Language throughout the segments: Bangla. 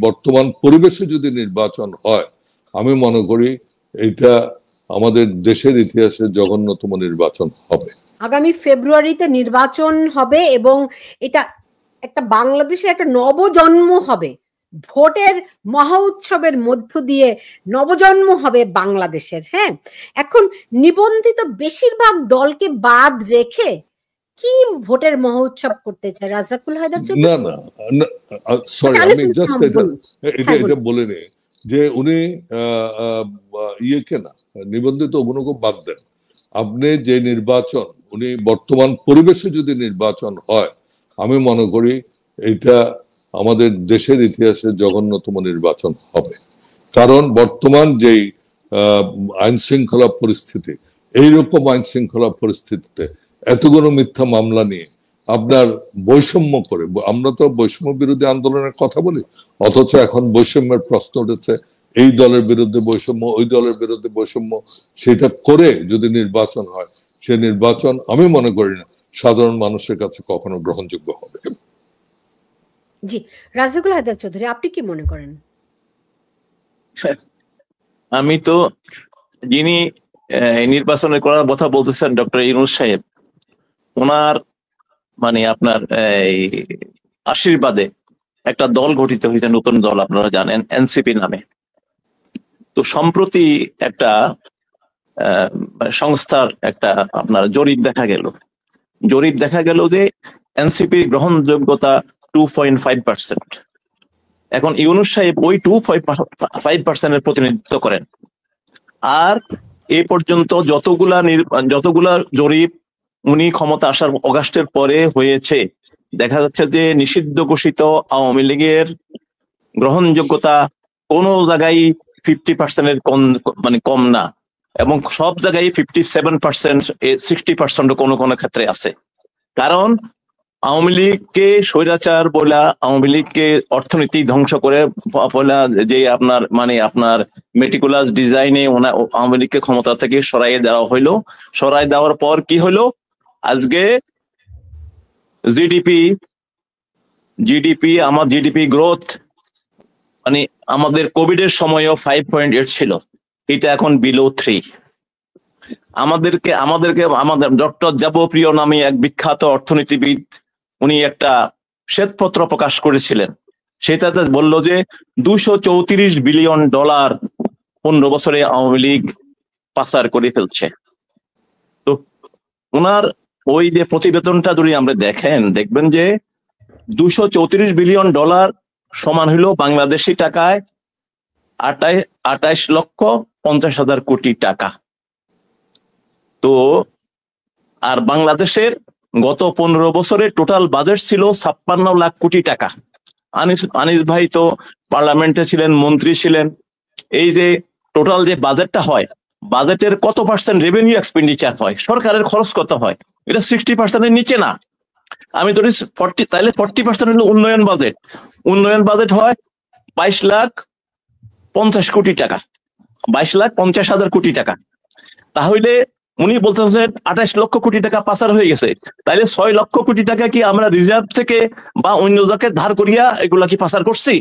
বর্তমান পরিবেশে যদি নির্বাচন হয়, আমি মনে করি এটা আমাদের দেশের ইতিহাসে জঘন্যতম নির্বাচন হবে। আগামী ফেব্রুয়ারিতে নির্বাচন হবে এবং এটা একটা বাংলাদেশের একটা নবজন্ম হবে, ভোটের মহা উৎসবের মধ্য দিয়ে নবজন্ম হবে বাংলাদেশের। হ্যাঁ, এখন নিবন্ধিত বেশিরভাগ দলকে বাদ রেখে কি ভোটের মহা উৎসব করতে চায় রাজ্জাকুল হায়দার চৌধুরী? না না, সরি, আমি জাস্ট এটা বলে নিই যে উনি ইয়েকে না, নিবন্ধিত ওগুলোকে বাদ দেন। আপনি যে নির্বাচন, উনি বর্তমান পরিবেশে যদি নির্বাচন হয়, আমি মনে করি এটা আমাদের দেশের ইতিহাসে জঘন্যতম নির্বাচন হবে। কারণ বর্তমান যেই আইন শৃঙ্খলা পরিস্থিতি, এইরকম আইন শৃঙ্খলা পরিস্থিতিতে এতগুলো মিথ্যা মামলা নিয়ে আপনার বৈষম্য করে, আমরা তো বৈষম্য বিরোধী আন্দোলনের কথা বলি, অথচ এখন বৈষম্যের প্রশ্ন উঠেছে, এই দলের বিরুদ্ধে বৈষম্য, ওই দলের বিরুদ্ধে বৈষম্য, সেটা করে যদি নির্বাচন হয়, সে নির্বাচন আমি মনে করি না সাধারণ মানুষের কাছে কখনো গ্রহণযোগ্য হবে। জি, রাজ্জাকুল হায়দার চৌধুরী, আপনি কি মনে করেন? আমি তো, যিনি নির্বাচনের করার কথা বলতেছেন ডক্টর ইউনূস সাহেব, ওনার মানে আপনার আশীর্বাদে একটা দল গঠিত হয়েছে, নতুন দল, আপনারা জানেন, এনসিপি নামে। তো সম্প্রতি একটা সংস্থার একটা আপনার জরিপ দেখা গেল যে এনসিপির গ্রহণযোগ্যতা 2.5%। এখন ইউনূস সাহেব ওই 2.5% প্রতিনিধিত্ব করেন। আর এ পর্যন্ত যতগুলা জরিপ উনি ক্ষমতা আসার অগাস্টের পরে হয়েছে, দেখা যাচ্ছে যে নিষিদ্ধ ঘোষিত আওয়ামী লীগের গ্রহণযোগ্যতা কোনো জায়গায় 50%-এর কম না, এবং সব জায়গায় 57%, 60% কোনো কোনো ক্ষেত্রে আছে। কারণ আওয়ামী লীগকে স্বৈরাচার বলা, আওয়ামী লীগকে অর্থনীতি ধ্বংস করে বলা, যে আপনার মেটিকুলাস ডিজাইনে আওয়ামী লীগকে ক্ষমতা থেকে সরাইয়ে দেওয়া হইলো। সরাই দেওয়ার পর কি হলো, আজকে জিডিপি আমার জিডিপি গ্রোথ আমাদের কোভিড এর সময়ও 5.8 ছিল, এটা এখন বিলো 3। আমাদের ডক্টর দেবপ্রিয় নামে এক বিখ্যাত অর্থনীতিবিদ, উনি একটা শ্বেতপত্র প্রকাশ করেছিলেন, সেটাতে বলল যে $234 বিলিয়ন 15 বছরে আওয়ামী লীগ পাচার করে ফেলছে। তো ওনার ওই যে প্রতিবেদনটা যদি আমরা দেখবেন যে $234 বিলিয়ন সমান হইল বাংলাদেশি টাকায় 28,50,000 কোটি টাকা। তো আর বাংলাদেশের গত 15 বছরে টোটাল বাজেট ছিল 56 লাখ কোটি টাকা। আনিস ভাই তো পার্লামেন্টে ছিলেন, মন্ত্রী ছিলেন। এই যে টোটাল যে বাজেটটা হয়, বাজেটের কত পার্সেন্ট রেভিনিউ এক্সপেন্ডিচার হয়, সরকারের খরচ কত হয়, এটা 60%-এর নিচে না। আমি ধরি 40, তাহলে 40% হলো উন্নয়ন বাজেট। উন্নয়ন বাজেট হয় 22,50,000 কোটি টাকা, 22,50,000 কোটি টাকা। তাহলে উনি বলতেছেন 28 লক্ষ কোটি টাকা পাচার হয়ে গেছে। তাইলে 6 লক্ষ কোটি টাকা কি আমরা রিজার্ভ থেকে বা অন্য জায়গায় ধার করিয়া এগুলা কি পাচার করছি?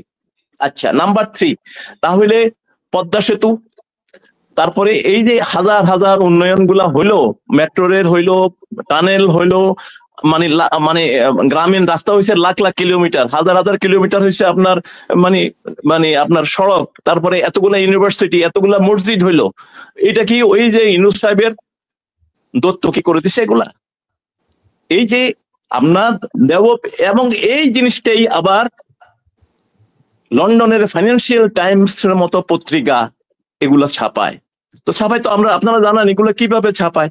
আচ্ছা, নাম্বার 3, তাহলে পদ্মা সেতু, তারপরে এই যে হাজার হাজার উন্নয়ন গুলা হইলো, মেট্রো রেল হইলো, টানেল হইলো, গ্রামীণ রাস্তা হয়েছে লাখ লাখ কিলোমিটার, হাজার হাজার কিলোমিটার হয়েছে আপনার সড়ক, তারপরে এতগুলা ইউনিভার্সিটি, এতগুলা মসজিদ হইলো। এটা কি ওই যে ইউনূস সাহেবের দত্ত কি করে দিছে এগুলা? এই যে আপনার এবং এই জিনিসটাই আবার লন্ডনের ফাইন্যান্সিয়াল টাইমস এর মতো পত্রিকা এগুলা ছাপায়। তো ছাপায় তো আপনারা জানান এগুলো কিভাবে ছাপায়।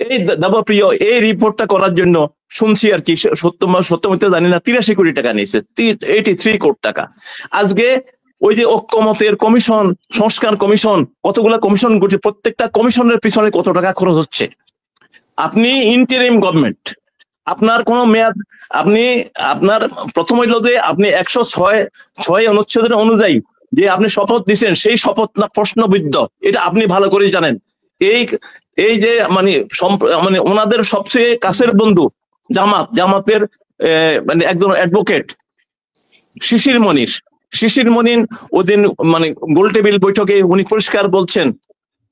এই দেবপ্রিয় এই রিপোর্টটা করার জন্য শুনছি আর কি, সত্যমিথ্যা জানি না, 83 কোটি টাকা নিয়েছে, 83 কোটি টাকা। আজকে ওই যে ঐক্যমতের কমিশন, সংস্কার কমিশন, কতগুলা কমিশন গঠন, প্রত্যেকটা কমিশনের পিছনে কত টাকা খরচ হচ্ছে। আপনি ইন্টারিম গভর্নমেন্ট, আপনার কোন মেয়াদ, আপনার প্রথম হইল যে আপনি 106 অনুচ্ছেদের অনুযায়ী যে আপনি শপথ দিচ্ছেন, সেই শপথ না প্রশ্নবিদ্ধ, এটা আপনি ভালো করে জানেন। এই যে ওনাদের সবচেয়ে কাছের বন্ধু জামাতের একজন অ্যাডভোকেট শিশির মনির, শিশির মনিন ওদিন মানে গোল টেবিল বৈঠকে উনি পরিষ্কার বলছেন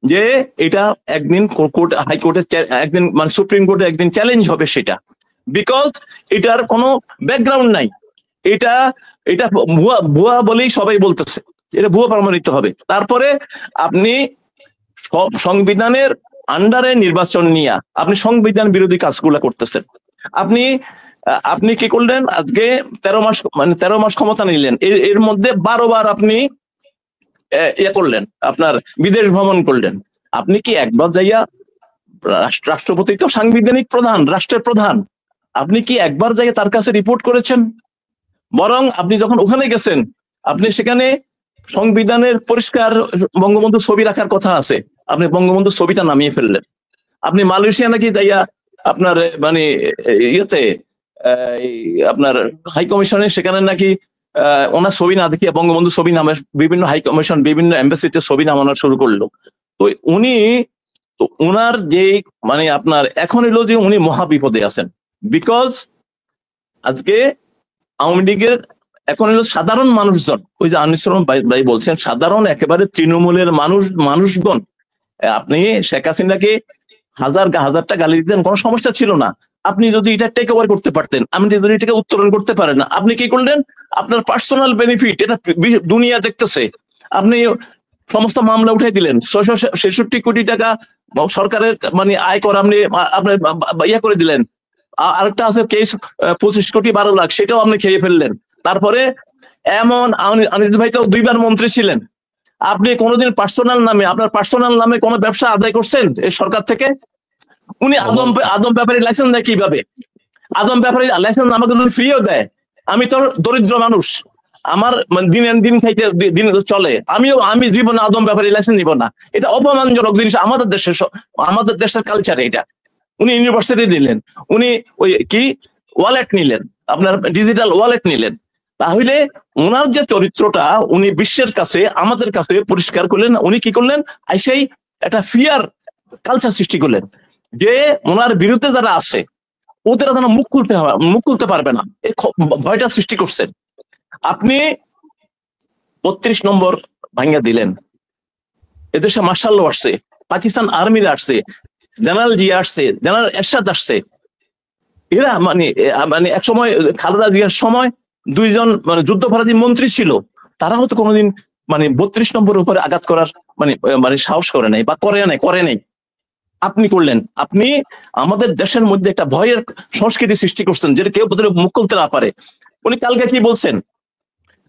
যে এটা একদিন কোর্ট হাইকোর্টে একদিন মানে সুপ্রিম কোর্টে একদিন চ্যালেঞ্জ হবে সেটা, বিকজ এটার কোনো ব্যাকগ্রাউন্ড নাই, এটা এটা ভুয়া ভুয়া বলেই সবাই বলতেছে, এটা ভুয়া প্রমাণিত হবে। তারপরে আপনি সংবিধানের আন্ডারে নির্বাচন নিয়ে আপনি সংবিধান বিরোধী কাজগুলো করতেছেন। আপনি আপনি কি করলেন, আজকে 13 মাস মানে 13 মাস ক্ষমতা নিলেন, এর মধ্যে 12 বার আপনি ইয়ে করলেন, আপনার বিদেশ ভ্রমণ করলেন। আপনি কি একবার যাইয়া রাষ্ট্রপতি তো সাংবিধানিক প্রধান, রাষ্ট্রের প্রধান, আপনি কি একবার যাইয়া তার কাছে রিপোর্ট করেছেন? বরং আপনি যখন ওখানে গেছেন আপনি সেখানে সংবিধানের পরিষ্কার বঙ্গবন্ধু ছবি রাখার কথা আছে, আপনি বঙ্গবন্ধু ছবিটা নামিয়ে ফেললেন। আপনি মালয়েশিয়া নাকি যাইয়া আপনার মানে ইয়েতে আপনার হাই কমিশনে সেখানে নাকি ওনার ছবি না দেখিয়ে বঙ্গবন্ধু ছবি নামে বিভিন্ন হাই কমিশন বিভিন্ন এম্বাসিতে ছবি নামানো শুরু করলো। তো উনি ওনার যে মানে আপনার এখন হলো যে উনি মহা বিপদে আছেন, বিকজ আজকে আওয়ামী লীগের এখন হলো সাধারণ মানুষজন, ওই যে আনিস ভাই বলছেন সাধারণ একেবারে তৃণমূলের মানুষগণ, আপনি শেখ হাসিনাকে হাজারটা গালি দিতেন, কোনো সমস্যা ছিল না। আপনি যদি এটা টেক ওভার করতে পারতেন, আপনি যদি এটাকে উত্তরণ করতে পারেন না, আপনি কি করলেন? আপনার পার্সোনাল বেনিফিট এটা দুনিয়া দেখতেছে, আপনি সমস্ত মামলা উঠাই দিলেন। 666 কোটি টাকা সরকারের মানে আয় কর আপনি আপনার ইয়া করে দিলেন। আরেকটা আছে কেস 25 কোটি 12 লাখ, সেটাও আপনি খেয়ে ফেললেন। তারপরে এমন আনিস ভাই তো 2 বার মন্ত্রী ছিলেন, আপনি কোনোদিন পার্সোনাল নামে আপনার পার্সোনাল নামে কোনো ব্যবসা আদায় করছেন এই সরকার থেকে? উনি আদম ব্যাপারে লাইসেন্স দেয় কিভাবে? আদম ব্যাপারে লাইসেন্স আমাকে যদি ফ্রিও দেয়, আমি তো দরিদ্র মানুষ, আমার দিন খাইতে দিন চলে, আমি জীবনে আদম ব্যাপারে লাইসেন্স নিব না। এটা অপমানজনক জিনিস আমাদের দেশের কালচারে। এটা উনি ইউনিভার্সিটি নিলেন, উনি ওই কি ওয়ালেট নিলেন, আপনার ডিজিটাল ওয়ালেট নিলেন। তাহলে ওনার যে চরিত্রটা উনি বিশ্বের কাছে আমাদের কাছে পরিষ্কার করলেন। উনি কি করলেন? আইসাই একটা ফিয়ার কালচার সৃষ্টি করলেন যে ওনার বিরুদ্ধে যারা আছে ওদের যেন মুখ খুলতে পারবে না, এই ভয়টা সৃষ্টি করছেন। আপনি 32 নম্বর ভাঙ্গা দিলেন, এদেশে মার্শাল ল আসছে, পাকিস্তান আর্মিরা আসছে, জেনারেল জিয়া আসছে, জেনারেল এরশাদ আসছে। এরা মানে এক সময় খালেদা জিয়ার সময় 2 জন মানে যুদ্ধপরাধী মন্ত্রী ছিল, তারা হয়তো কোনোদিন মানে 32 নম্বরের উপরে আঘাত করার মানে সাহস করে নাই বা করে নাই। আপনি করলেন। আপনি আমাদের দেশের মধ্যে একটা ভয়ের সংস্কৃতি সৃষ্টি করছেন, যেটা কেউ মুখ খুলতে না পারে। উনি কালকে কি বলছেন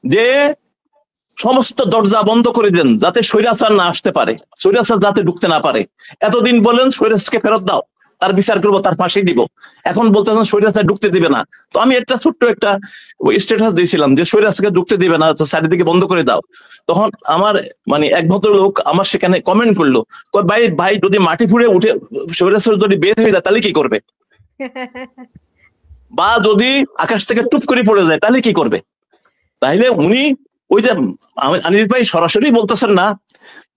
যে সমস্ত দরজা বন্ধ করে দেন যাতে স্বৈরাচার না আসতে পারে, স্বৈরাচার যাতে ঢুকতে না পারে। এতদিন বলেন স্বৈরাচারকে ফেরত দাও, তার বিচার করবো, তার ফাঁসি দিব। এখন বলতেছেন স্বৈরাচার ঢুকতে দিবে না। তো আমি একটা ছোট্ট একটা স্ট্যাটাস দিয়েছিলাম যে স্বৈরাচারকে ঢুকতে দিবে না, তো চারিদিকে বন্ধ করে দাও। তখন আমার মানে এক ভদ্রলোক আমার সেখানে কমেন্ট করলো, ভাই যদি মাটি ফুঁড়ে উঠে স্বৈরাচার যদি বের হয়ে যায় তাহলে কি করবে? বা যদি আকাশ থেকে টুপ করে পড়ে যায় তাহলে কি করবে? তাইলে উনি ওই যে আনিস ভাই সরাসরি বলতেছেন না,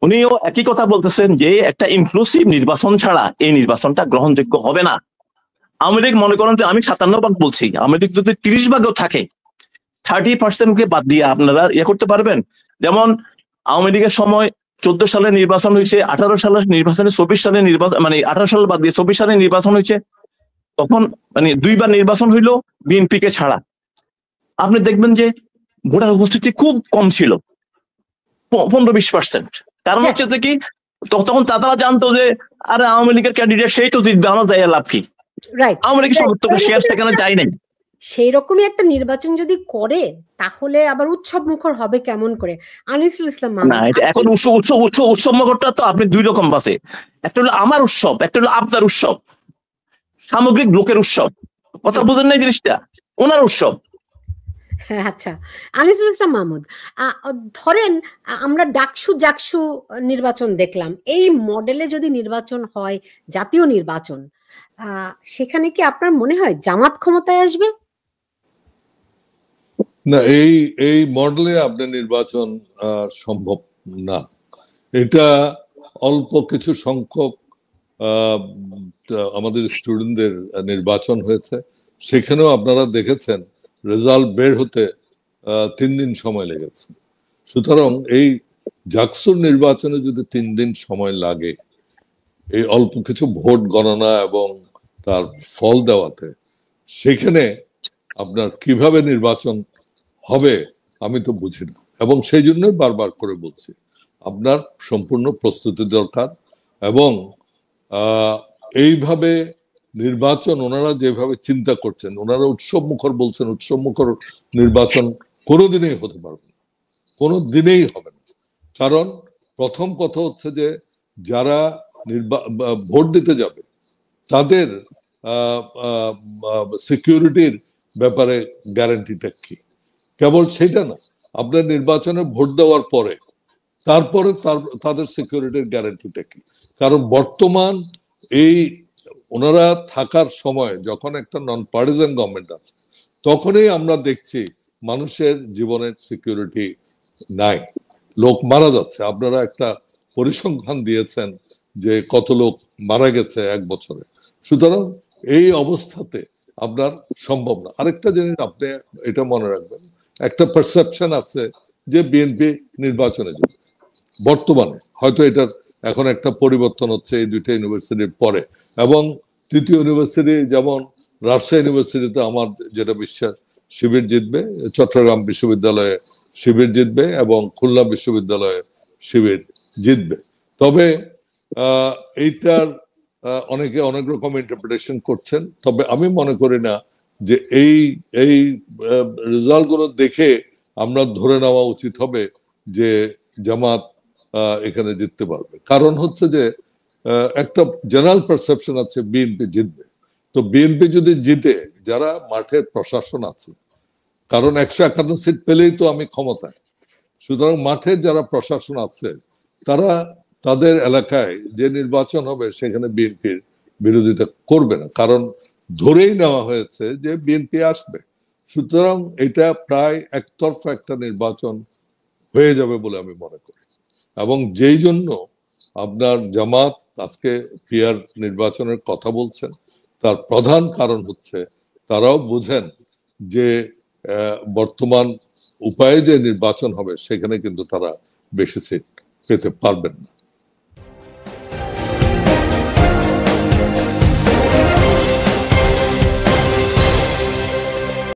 উনিও একই কথা বলতেছেন যে একটা ইনক্লুসিভ নির্বাচন ছাড়া এই নির্বাচনটা গ্রহণযোগ্য হবে না। আওয়ামী লীগ মনে করেন যে আমি 57 ভাগ বলছি, আওয়ামী লীগ যদি 30 ভাগও থাকে 30% বাদ দিয়ে আপনারা ইয়ে করতে পারবেন। যেমন আওয়ামী লীগের সময় 14 সালে নির্বাচন হয়েছে, 18 সালের নির্বাচনে 24 সালে নির্বাচন মানে 18 সাল বাদ দিয়ে 24 সালে নির্বাচন হয়েছে। তখন মানে 2 বার নির্বাচন হইলো বিএনপি কে ছাড়া। আপনি দেখবেন যে ভোটার উপস্থিতি খুব কম ছিল, 15-20%। কারণ হচ্ছে যে কি তখন তারা জানতো যে আরে আওয়ামী লীগের ক্যান্ডিডেট সেই তো জিতবে, আমার যাই লাভ কি? আওয়ামী লীগের সমর্থকের শেয়ার সেখানে যায় নাই। সেই রকমই একটা নির্বাচন যদি করে তাহলে আবার উৎসব মুখর হবে কেমন করে? আনিসুল ইসলাম না, এখন উৎসব মুখরটা তো আপনি 2 রকম আছে, একটা হলো আমার উৎসব, একটা হলো আপনার উৎসব, সামগ্রিক লোকের উৎসব। কথা বুঝেন নাই জিনিসটা? ওনার উৎসব। আচ্ছা, আনিসুল ইসলাম মাহমুদ, ধরেন আমরা জাকসু নির্বাচন দেখলাম, এই মডেলে যদি নির্বাচন হয়, জাতীয় নির্বাচন, সেখানে কি আপনার মনে হয় জামাত ক্ষমতায় আসবে? না, এই মডেলে আপনার নির্বাচন সম্ভব না। এটা অল্প কিছু সংখ্যক আমাদের স্টুডেন্টদের নির্বাচন হয়েছে, সেখানেও আপনারা দেখেছেন রেজাল্ট বের হতে 3 দিন সময় লেগেছে। সুতরাং এই জাকসুর নির্বাচনে যদি 3 দিন সময় লাগে এই অল্প কিছু ভোট গণনা এবং তার ফল দেওয়াতে, সেখানে আপনার কিভাবে নির্বাচন হবে আমি তো বুঝি না। এবং সেই জন্যই বারবার করে বলছি আপনার সম্পূর্ণ প্রস্তুতি দরকার। এবং এইভাবে নির্বাচন ওনারা যেভাবে চিন্তা করছেন, ওনারা উৎসব মুখর বলছেন, উৎসব মুখর নির্বাচন কোনোদিনই হতে পারবে না, কোনোদিনেই হবে না। কারণ প্রথম কথা হচ্ছে যে যারা ভোট দিতে যাবে তাদের সিকিউরিটির ব্যাপারে গ্যারান্টিটা কি? কেবল সেটা না, আপনার নির্বাচনে ভোট দেওয়ার পরে তারপরে তাদের সিকিউরিটির গ্যারান্টিটা কি? কারণ বর্তমান এই ওনারা থাকার সময় যখন একটা নন পার্টিজান গভর্নমেন্ট আছে, তখনই আমরা দেখছি মানুষের জীবনের সিকিউরিটি নাই, লোক মারা যাচ্ছে। আপনারা একটা পরিসংখ্যান দিয়েছেন যে কত লোক মারা গেছে 1 বছরে। সুতরাং এই অবস্থাতে আপনার সম্ভব না। আরেকটা জিনিস আপনি এটা মনে রাখবেন, একটা পারসেপশন আছে যে বিএনপি নির্বাচনে যাবে বর্তমানে, হয়তো এটার এখন একটা পরিবর্তন হচ্ছে এই 2টা ইউনিভার্সিটির পরে। এবং 3য় ইউনিভার্সিটি যেমন রাজশাহী ইউনিভার্সিটিতে আমার যেটা বিশ্বাস শিবির জিতবে, চট্টগ্রাম বিশ্ববিদ্যালয়ে শিবির জিতবে এবং খুলনা বিশ্ববিদ্যালয়ে শিবির জিতবে। তবে এইটার অনেকে অনেক রকম ইন্টারপ্রিটেশন করছেন। তবে আমি মনে করি না যে এই রেজাল্ট গুলো দেখে আমরা ধরে নেওয়া উচিত হবে যে জামাত এখানে জিততে পারবে। কারণ হচ্ছে যে একটা জেনারেল পারসেপশন আছে বিএনপি জিতবে। তো বিএনপি যদি জিতে, যারা মাঠের প্রশাসন আছে, কারণ 151 সিট পেলেই তো আমি ক্ষমতায়, সুতরাং মাঠের যারা প্রশাসন আছে তারা তাদের এলাকায় যে নির্বাচন হবে সেখানে বিএনপির বিরোধিতা করবে না, কারণ ধরেই নেওয়া হয়েছে যে বিএনপি আসবে। সুতরাং এটা প্রায় একতরফা একটা নির্বাচন হয়ে যাবে বলে আমি মনে করি। এবং যেই জন্য আপনার জামাত আজকে পিয়ার নির্বাচনের কথা বলছেন, তার প্রধান কারণ হচ্ছে তারাও বুঝেন যে বর্তমান উপায়ে যে নির্বাচন হবে সেখানে কিন্তু তারা বেশি সিট পেতে পারবেন না।